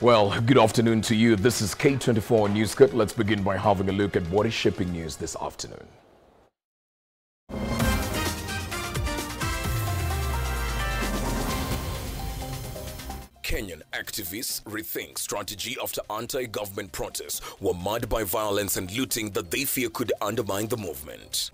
Well, good afternoon to you. This is K24 News Cut. Let's begin by having a look at what is shaping news this afternoon. Kenyan activists rethink strategy after anti-government protests were marred by violence and looting that they fear could undermine the movement.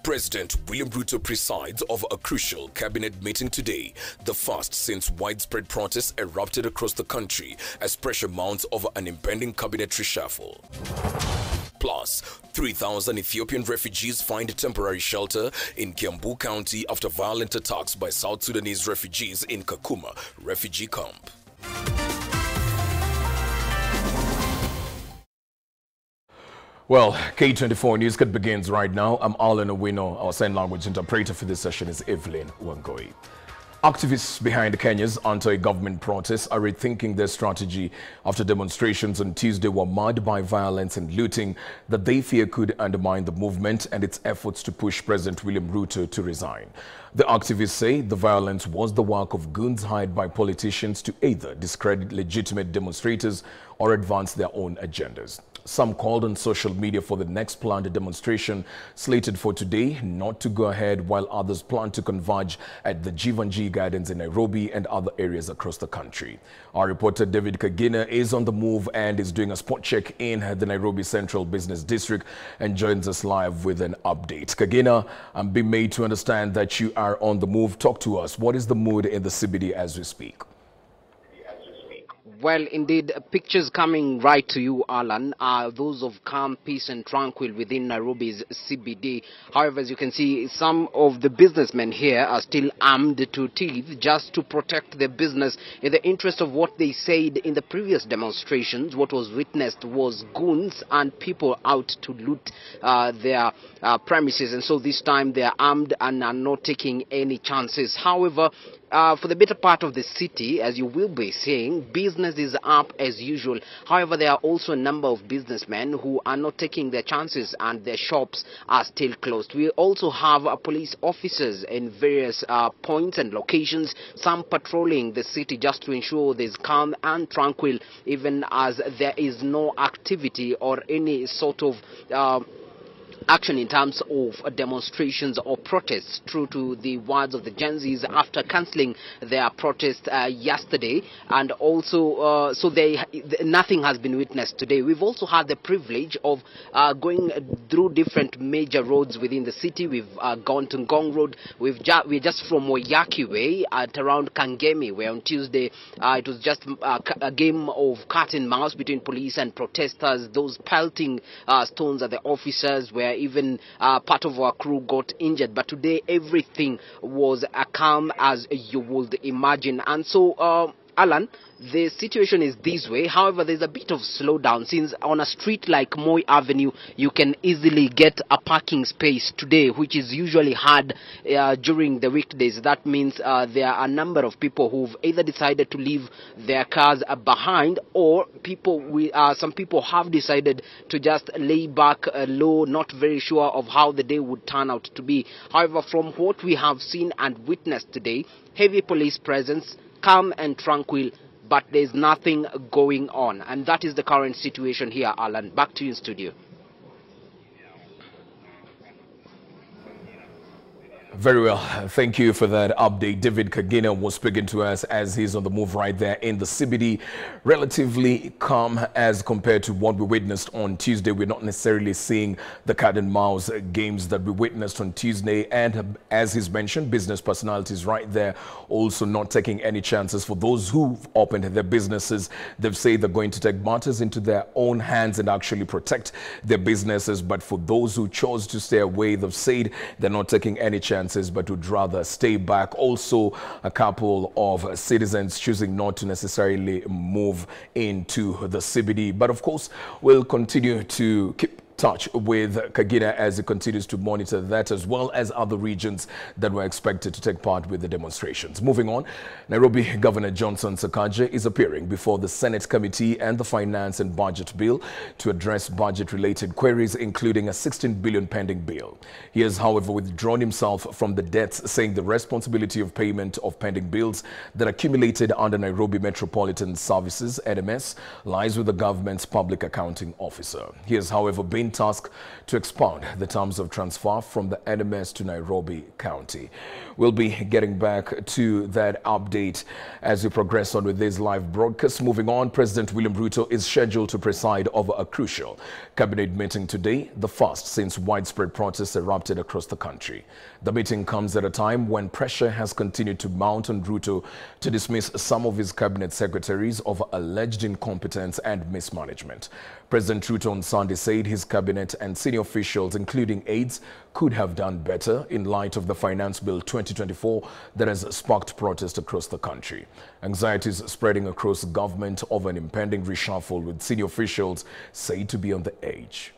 President William Ruto presides over a crucial cabinet meeting today, the first since widespread protests erupted across the country as pressure mounts over an impending cabinet reshuffle. Plus, 3,000 Ethiopian refugees find temporary shelter in Kiambu County after violent attacks by South Sudanese refugees in Kakuma refugee camp. Well, K24 News Cut begins right now. I'm Alan Owino. Our sign language interpreter for this session is Evelyn Wangoi. Activists behind Kenya's anti-government protests are rethinking their strategy after demonstrations on Tuesday were marred by violence and looting that they fear could undermine the movement and its efforts to push President William Ruto to resign. The activists say the violence was the work of goons hired by politicians to either discredit legitimate demonstrators or advance their own agendas. Some called on social media for the next planned demonstration slated for today not to go ahead, while others plan to converge at the Jivanji Gardens in Nairobi and other areas across the country. Our reporter David Kagina is on the move and is doing a spot check in the Nairobi Central Business District and joins us live with an update. Kagina, I'm being made to understand that you are on the move. Talk to us. What is the mood in the CBD as we speak? Well, indeed, pictures coming right to you, Alan, are those of calm, peace and tranquil within Nairobi's CBD. However, as you can see, some of the businessmen here are still armed to teeth just to protect their business in the interest of what they said in the previous demonstrations. What was witnessed was goons and people out to loot their premises. And so this time they are armed and are not taking any chances. However, for the better part of the city, as you will be seeing, business is up as usual. However, there are also a number of businessmen who are not taking their chances and their shops are still closed. We also have police officers in various points and locations, some patrolling the city just to ensure there's calm and tranquil, even as there is no activity or any sort of action in terms of demonstrations or protests, true to the words of the Gen Zs after cancelling their protest yesterday. And also, nothing has been witnessed today. We've also had the privilege of going through different major roads within the city. We've gone to Ngong Road. We're just from Moyaki Way at around Kangemi, where on Tuesday it was just a game of cat and mouse between police and protesters, those pelting stones at the officers, where even part of our crew got injured. But today everything was calm as you would imagine. And so Alan, the situation is this way. However, there's a bit of slowdown since on a street like Moi Avenue, you can easily get a parking space today, which is usually hard during the weekdays. That means there are a number of people who've either decided to leave their cars behind, or some people have decided to just lay back low, not very sure of how the day would turn out to be. However, from what we have seen and witnessed today, heavy police presence, calm and tranquil, but there's nothing going on. And that is the current situation here, Alan. Back to you in studio. Very well. Thank you for that update. David Kagina was speaking to us as he's on the move right there in the CBD. Relatively calm as compared to what we witnessed on Tuesday. We're not necessarily seeing the cat and mouse games that we witnessed on Tuesday. And as he's mentioned, business personalities right there also not taking any chances. For those who've opened their businesses, they've said they're going to take matters into their own hands and actually protect their businesses. But for those who chose to stay away, they've said they're not taking any chances, but would rather stay back. Also, a couple of citizens choosing not to necessarily move into the CBD. But of course, we'll continue to keep touch with Kagina as he continues to monitor that, as well as other regions that were expected to take part with the demonstrations. Moving on, Nairobi Governor Johnson Sakaja is appearing before the Senate Committee and the Finance and Budget Bill to address budget-related queries, including a 16 billion pending bill. He has, however, withdrawn himself from the debts, saying the responsibility of payment of pending bills that accumulated under Nairobi Metropolitan Services (NMS) lies with the government's public accounting officer. He has, however, been tasked to expound the terms of transfer from the NMS to Nairobi County. We'll be getting back to that update as we progress on with this live broadcast. Moving on, President William Ruto is scheduled to preside over a crucial cabinet meeting today, the first since widespread protests erupted across the country. The meeting comes at a time when pressure has continued to mount on Ruto to dismiss some of his cabinet secretaries over alleged incompetence and mismanagement. President Ruto on Sunday said his cabinet and senior officials, including aides, could have done better in light of the Finance Bill 2024 that has sparked protest across the country. Anxieties spreading across government over an impending reshuffle, with senior officials said to be on the edge.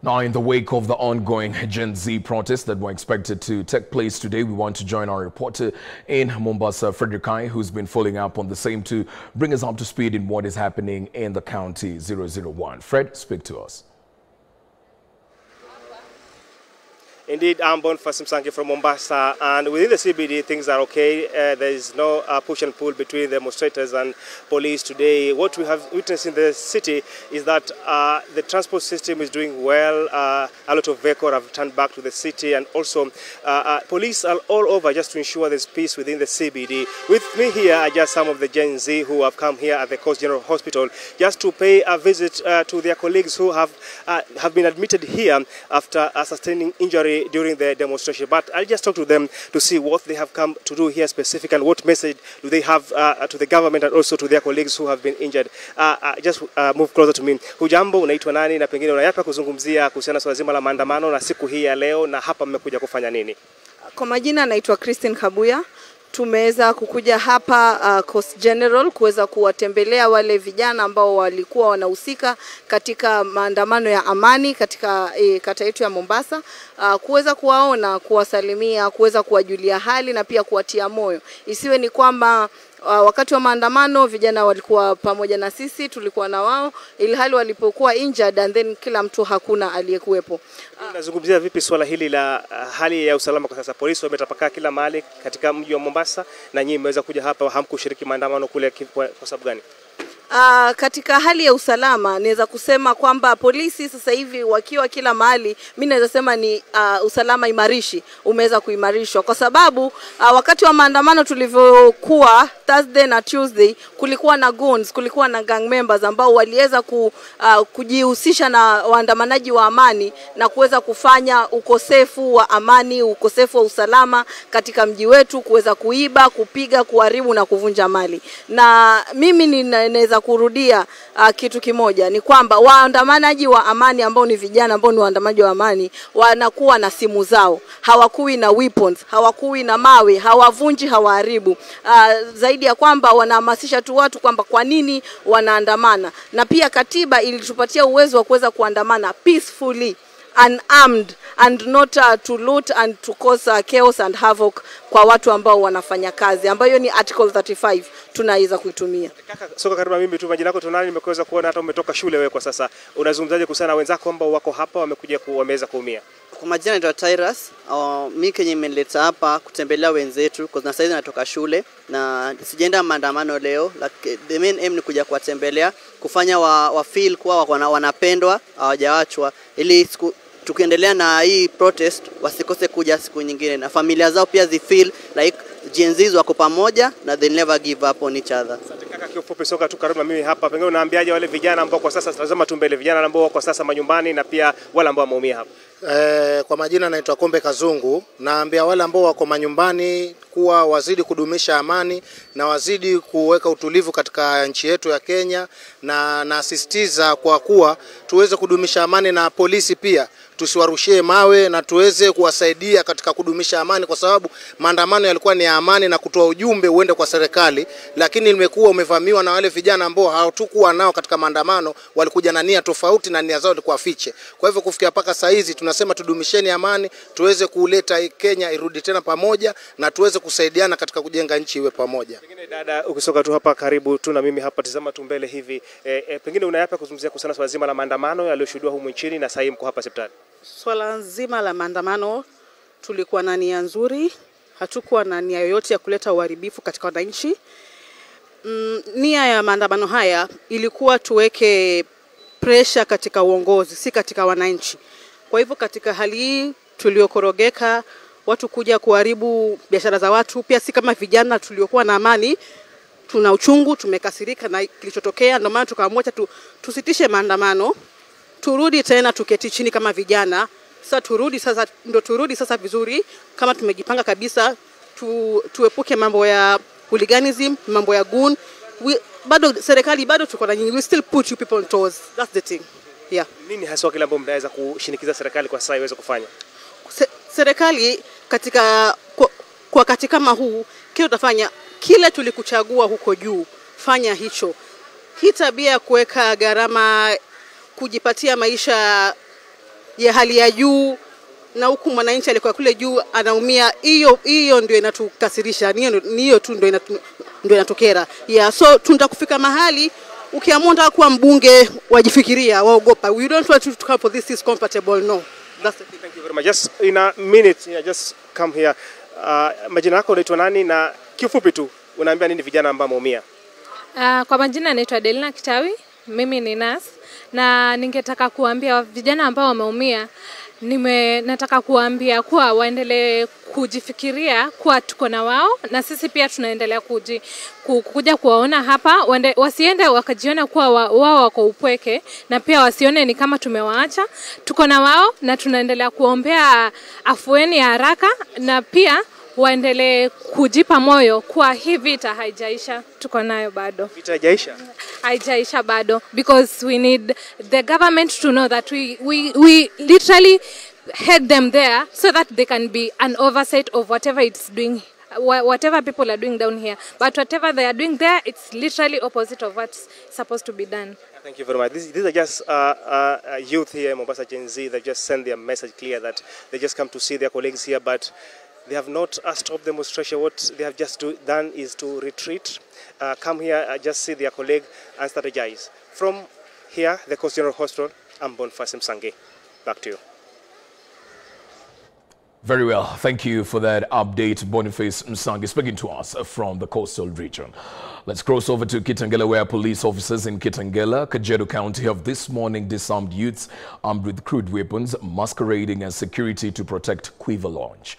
Now, in the wake of the ongoing Gen Z protests that were expected to take place today, we want to join our reporter in Mombasa, Frederick Kai, who's been following up on the same to bring us up to speed in what is happening in the County 001. Fred, speak to us. Indeed, I'm Boniface Msangi from Mombasa, and within the CBD things are okay. There is no push and pull between demonstrators and police today. What we have witnessed in the city is that the transport system is doing well. A lot of vehicles have turned back to the city, and also police are all over just to ensure there's peace within the CBD. With me here are just some of the Gen Z who have come here at the Coast General Hospital just to pay a visit to their colleagues who have been admitted here after sustaining injury during the demonstration. But I'll just talk to them to see what they have come to do here specific and what message do they have to the government and also to their colleagues who have been injured. Just move closer to me. Hujambo, unaitwa nani na pengine unayapa kuzungumzia kuhusiana swala zima la maandamano na siku hii ya leo, na hapa mmekuja kufanya nini? Kwa majina naitwa Christine Kabuya. Tumeweza kukuja hapa Coast General kuweza kuwatembelea wale vijana ambao walikuwa wanahusika katika maandamano ya amani katika kata yetu ya Mombasa, kuweza kuwaona, kuwasalimia, kuweza kuwajulia hali na pia kuwatia moyo. Isiwe ni kwamba wakati wa maandamano vijana walikuwa pamoja na sisi, tulikuwa na wao, ili hali walipokuwa injured and then kila mtu hakuna aliyekuwepo. Nazungumzia vipi swala hili la hali ya usalama kwa sasa? Polisi wametapakaa kila mahali katika mji wa Mombasa, na nyinyi mmeweza kuja hapa, hamkushiriki maandamano kule kwa sababu gani? Katika hali ya usalama naweza kusema kwamba polisi sasa hivi wakiwa kila mahali, mimi naweza sema ni usalama imarishi umeweza kuimarishwa, kwa sababu wakati wa maandamano tulivyokuwa Thursday na Tuesday kulikuwa na goons, kulikuwa na gang members ambao waliweza kujihusisha na waandamanaji wa amani na kuweza kufanya ukosefu wa amani, ukosefu wa usalama katika mji wetu, kuweza kuiba, kupiga, kuharibu na kuvunja mali. Na mimi ninaweza kurudia kitu kimoja, ni kwamba waandamanaji wa amani ambao ni vijana ambao ni waandamanaji wa amani wanakuwa na simu zao, hawakui na weapons, hawakui na mawe, hawavunji, hawaharibu. Zaidi ya kwamba wanahamasisha tu watu kwamba kwa nini wanaandamana, na pia katiba ilitupatia uwezo wa kuweza kuandamana peacefully, unarmed, and not to loot and to cause chaos and havoc kwa watu ambao wanafanya kazi, ambayo ni article 35 tunaweza kuitumia. Kaka, soka karibu mimi tu, majina yako tunani, nimekuweza kuona hata umetoka shule wewe kwa sasa. Unazungumzaje kuhusiana na wenzako ambao wako hapa wameweza kuumia? Kwa majina naitwa Tyrus. Mimi kenye nimeleta hapa kutembelea wenzetu kwa sababu sasa natoka shule na sijaenda maandamano leo. Like, the main aim ni kuja kuwatembelea, kufanya wa feel kuwa wanapendwa, hawajaachwa, ili tukiendelea na hii protest wasikose kuja siku nyingine, na familia zao pia feel like Gen Z wako pamoja na they never give up on each other. Asante kaka, kiufupi soka tu karibu mimi hapa, pengine unaambiaje wale vijana ambao kwa sasa lazima tumbele vijana ambao kwa sasa manyumbani na pia wale ambao wameumia hapa? Kwa majina naitwa Kombe Kazungu. Naambia wale ambao wako manyumbani kuwa wazidi kudumisha amani na wazidi kuweka utulivu katika nchi yetu ya Kenya, na nasisitiza kwa kuwa tuweze kudumisha amani, na polisi pia tusiwarushie mawe na tuweze kuwasaidia katika kudumisha amani, kwa sababu maandamano yalikuwa ni ya amani na kutoa ujumbe uende kwa serikali, lakini limekuwa umevamiwa na wale vijana ambao hawatukuwa nao katika maandamano, walikuja na nia tofauti na nia zao ilikuwa fiche. Kwa hivyo kufikia paka saa hizi tunasema tudumisheni amani, tuweze kuleta Kenya irudi tena pamoja na tuweze kusaidiana katika kujenga nchi iwe pamoja. Pengine dada, ukisoka tu hapa karibu tu na mimi hapa, tazama tu mbele hivi, pengine unayapa kuzungumzia kuhusiana swala zima la maandamano yaliyoshuhudiwa humu nchini na sasa mko hapa hospitali? Swala nzima la maandamano tulikuwa na nia nzuri, hatukuwa na nia yoyote ya kuleta uharibifu katika wananchi. Nia ya maandamano haya ilikuwa tuweke pressure katika uongozi, si katika wananchi. Kwa hivyo katika hali hii tuliokorogeka, watu kuja kuharibu biashara za watu, pia si kama vijana tuliokuwa na amani, tuna uchungu, tumekasirika na kilichotokea. Ndio maana tukaamua tusitishe maandamano, turudi tena tuketi chini kama vijana. Sasa turudi sasa vizuri, kama tumejipanga kabisa, tuepuke mambo ya hooliganism, mambo ya gun. Bado serikali bado tuko na nyinyi, we still put you people on toes. That's the thing. Yeah. Nini hasa kile ambacho mnaweza kushinikiza serikali kwa sasa iweze kufanya? Serikali katika wakati kama huu, kile utafanya, kile tulikuchagua huko juu, fanya hicho. Hii tabia ya kuweka gharama, kujipatia maisha ya hali ya juu, na huku mwananchi alikuwa kule juu anaumia, hiyo ndio inatukasirisha, hiyo tu ndio inatokera. Yeah, so tunataka mahali ukiamua unataka kuwa mbunge wajifikiria, waogopa. We don't want you to come for this is compatible, no. That's the thing. Thank you very much. Just in a minute, just come here. Majina yako unaitwa nani na kifupi tu unaambia nini vijana ambao wameumia? Kwa majina naitwa Delina Kitawi, mimi ni nurse, na ningetaka kuambia vijana ambao wameumia, nataka kuambia kuwa waendelee kujifikiria kuwa tuko na wao, na sisi pia tunaendelea kuja kuwaona hapa. Wasiende wakajiona kuwa wao wako upweke, na pia wasione ni kama tumewaacha. Tuko na wao na tunaendelea kuombea afueni ya haraka, na pia waendelee kujipa moyo kwa hii vita haijaisha, tuko nayo bado. Vita haijaisha? Haijaisha bado, because we need the government to know that we literally head them there so that they can be an oversight of whatever it's doing, whatever people are doing down here. But whatever they are doing there, it's literally opposite of what's supposed to be done. Thank you very much. These are just youth here in Mombasa, Gen Z. They just send their message clear that they just come to see their colleagues here, but they have not stopped the demonstration. What they have just done is to retreat, come here, just see their colleague and strategize. From here, the Coast General Hospital, I'm Boniface Msangi. Back to you. Very well. Thank you for that update, Boniface Msangi, speaking to us from the coastal region. Let's cross over to Kitengela, where police officers in Kitengela, Kajedo County, have this morning disarmed youths armed with crude weapons masquerading as security to protect Quiver Launch.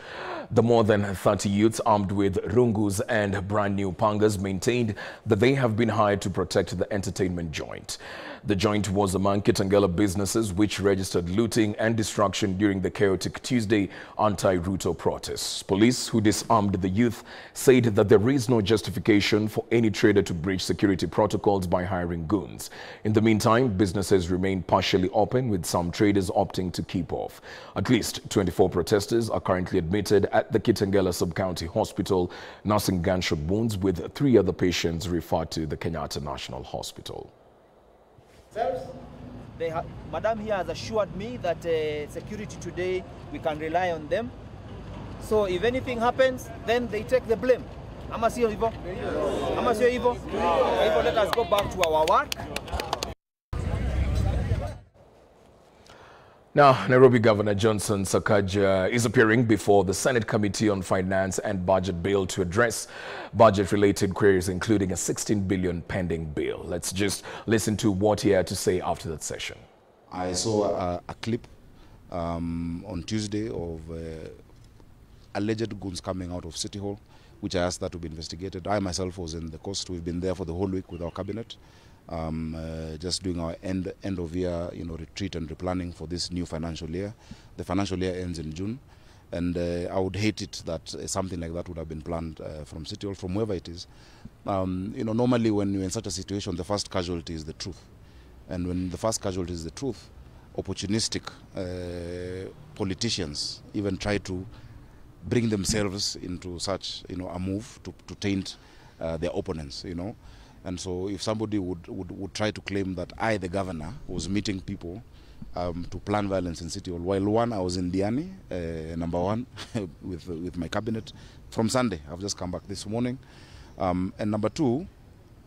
The more than 30 youths armed with rungus and brand new pangas maintained that they have been hired to protect the entertainment joint. The joint was among Kitengela businesses which registered looting and destruction during the chaotic Tuesday anti-Ruto protests. Police who disarmed the youth said that there is no justification for any trader to breach security protocols by hiring goons. In the meantime, businesses remain partially open, with some traders opting to keep off. At least 24 protesters are currently admitted at the Kitengela Sub-County Hospital, nursing gunshot wounds, with 3 other patients referred to the Kenyatta National Hospital. Madam here has assured me that security today, we can rely on them. So if anything happens, then they take the blame. Ama sio hivyo? Ama sio hivyo? Let us go back to our work. Now, Nairobi Governor Johnson Sakaja is appearing before the Senate Committee on Finance and Budget Bill to address budget-related queries, including a 16 billion pending bill. Let's just listen to what he had to say after that session. I saw a clip on Tuesday of alleged goons coming out of City Hall, which I asked that to be investigated. I myself was in the coast. We've been there for the whole week with our cabinet. Just doing our end of year, retreat and replanning for this new financial year. The financial year ends in June, and I would hate it that something like that would have been planned from City Hall, from wherever it is. Normally when you're in such a situation, the first casualty is the truth, and when the first casualty is the truth, opportunistic politicians even try to bring themselves into such, a move to taint their opponents, And so if somebody would try to claim that I, the governor, was meeting people to plan violence in City Hall, while one, I was in Diani, number one, with my cabinet from Sunday. I've just come back this morning. And number two,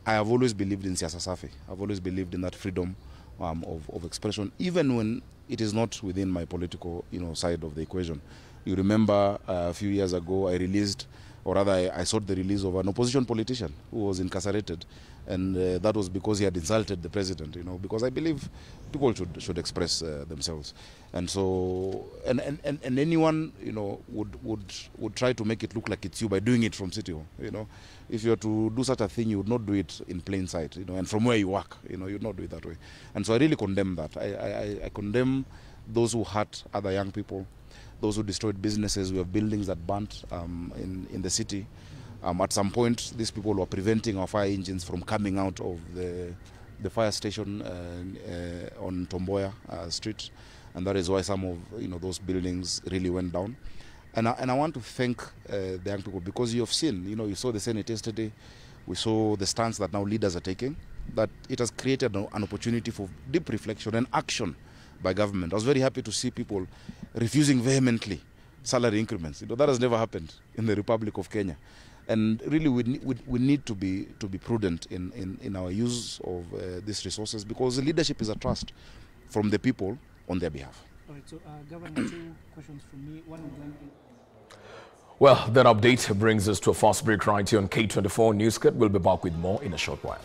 I have always believed in siasa safi. I've always believed in that freedom of expression, even when it is not within my political, side of the equation. You remember a few years ago, I released, or rather I sought the release of an opposition politician who was incarcerated, and that was because he had insulted the president, because I believe people should express themselves. And so, and anyone, would try to make it look like it's you by doing it from City Hall, If you were to do such a thing, you would not do it in plain sight, and from where you work, you would not do it that way. And so I really condemn that. I condemn those who hurt other young people, those who destroyed businesses. We have buildings that burnt in the city. At some point, these people were preventing our fire engines from coming out of the fire station on Tomboya Street, and that is why some of those buildings really went down. And I want to thank the young people, because you have seen, you saw the Senate yesterday. We saw the stance that now leaders are taking, that it has created an opportunity for deep reflection and action by government. I was very happy to see people refusing vehemently salary increments. That has never happened in the Republic of Kenya. And really we need to be prudent in our use of these resources, because the leadership is a trust from the people on their behalf. All right, so Governor, two questions from me. One of them is... Well, that update brings us to a fast break right here on K24 Newscut. We'll be back with more in a short while.